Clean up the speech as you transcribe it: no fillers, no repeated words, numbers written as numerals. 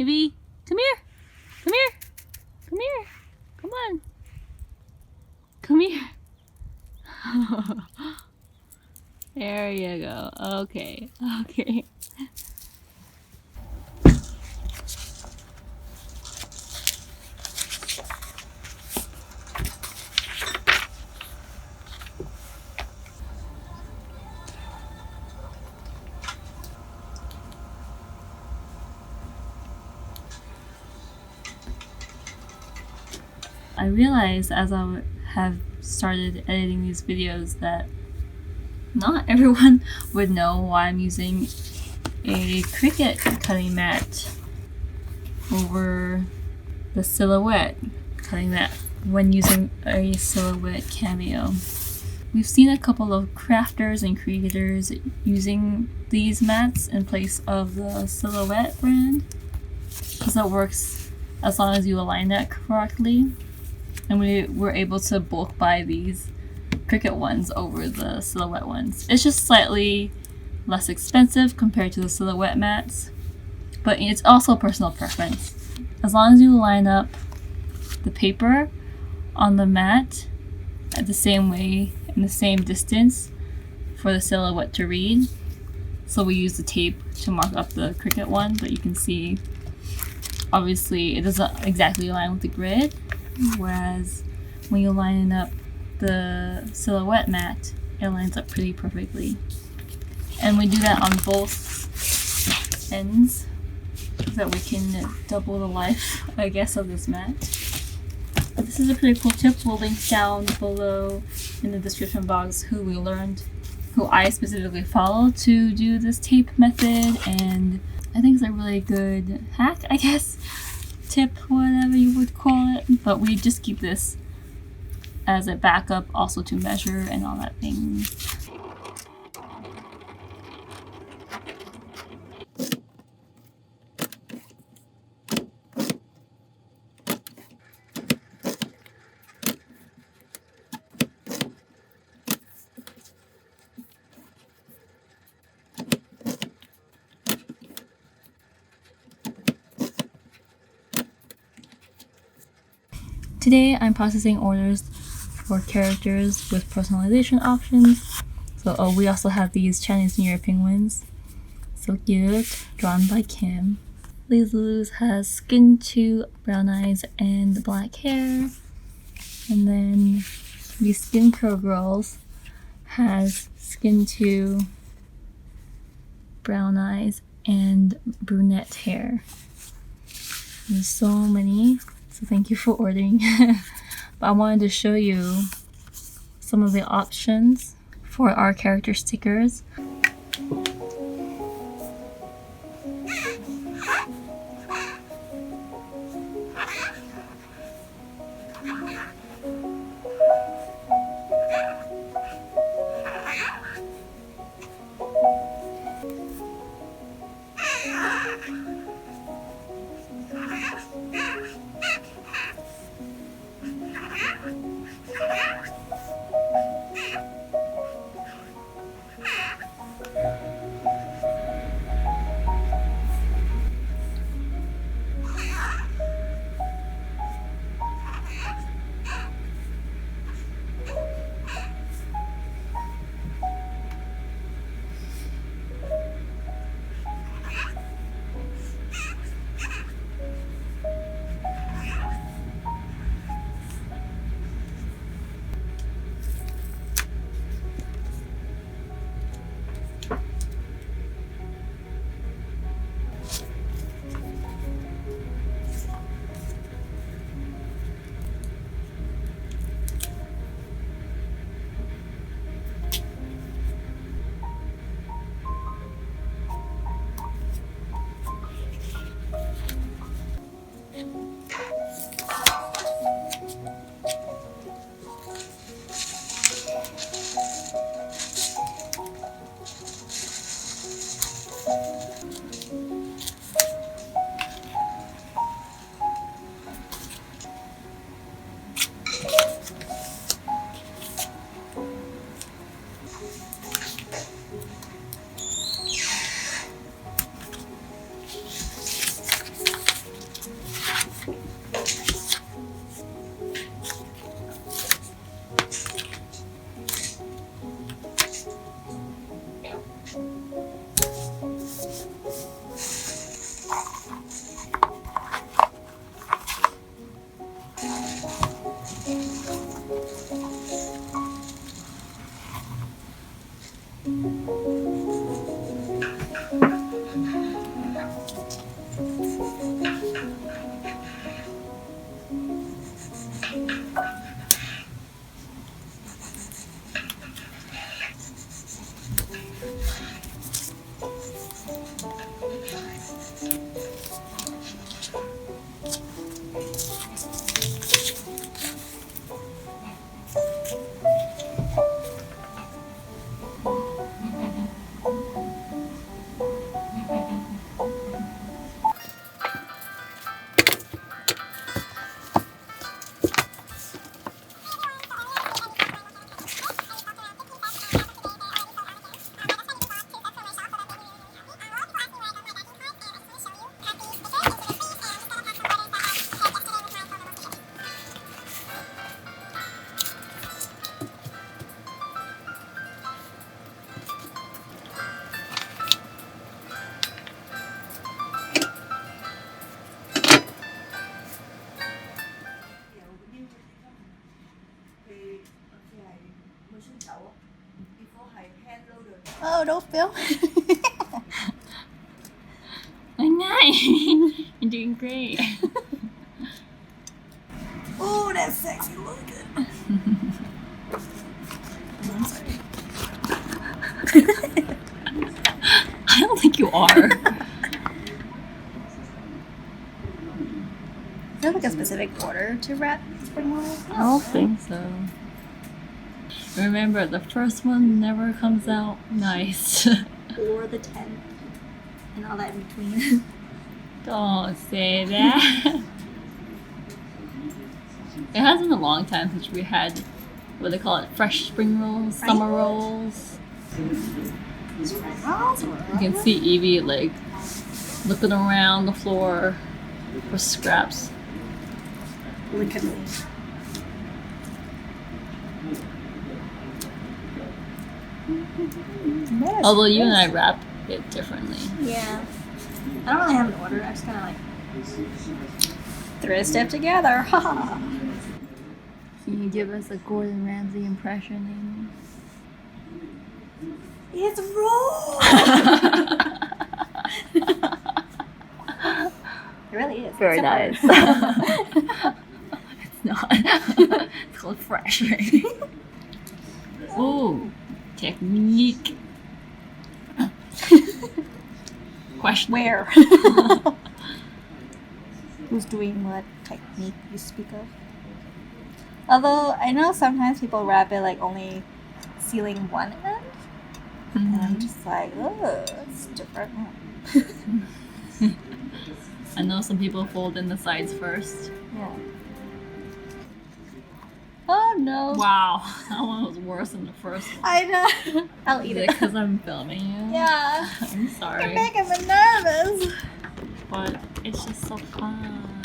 Evie, come here. Come here. Come here. Come on. Come here. There you go. Okay. Okay. I realized as I have started editing these videos that not everyone would know why I'm using a Cricut cutting mat over the silhouette cutting mat when using a silhouette Cameo. We've seen a couple of crafters and creators using these mats in place of the silhouette brand because it works as long as you align that correctly. And we were able to bulk buy these Cricut ones over the silhouette ones. It's just slightly less expensive compared to the silhouette mats, but it's also personal preference. As long as you line up the paper on the mat at the same way in the same distance for the silhouette to read. So we use the tape to mark up the Cricut one, but you can see obviously it doesn't exactly align with the grid. Whereas when you line up the silhouette mat, it lines up pretty perfectly. And we do that on both ends so that we can double the life, I guess, of this mat. But this is a pretty cool tip. We'll link down below in the description box who I specifically follow to do this tape method, and I think it's a really good hack, I guess. Tip, whatever you would call it, but we just keep this as a backup also to measure and all that thing. Today I'm processing orders for characters with personalization options. So we also have these Chinese New Year penguins. So cute, drawn by Kim. Liz has skin to brown eyes and black hair. And then the Skin Curl Girls has skin to brown eyes and brunette hair. There's so many. So thank you for ordering. But I wanted to show you some of the options for our character stickers. Oh, don't film. I'm not. You're doing great. Oh, that's sexy looking. I'm sorry. I don't think you are. Is there like a specific order to wrap spring rolls? I don't think so. Remember, the first one never comes out nice. Or the 10th. And all that in between. Don't say that. It has been a long time since we had, what they call it, fresh spring rolls, Right. summer rolls. Spring rolls? You can see Evie like looking around the floor for scraps. Look at me. Although you and I wrap it differently. Yeah. I don't really have an order. I just kind of like thread stuff together. Ha! Can you give us a Gordon Ramsay impression, It's raw. It really is. Very It's nice. separate. It's not. It's called fresh, right? Ooh, technique. Question. Where? Who's doing what technique you speak of? Although I know sometimes people wrap it like only sealing one end, and I'm just like, oh, it's different. I know some people fold in the sides first. Yeah. Oh no! Wow, that one was worse than the first one. I know. I'll eat Is it. it because I'm filming you? Yeah. I'm You're sorry. making me nervous. But it's just so fun.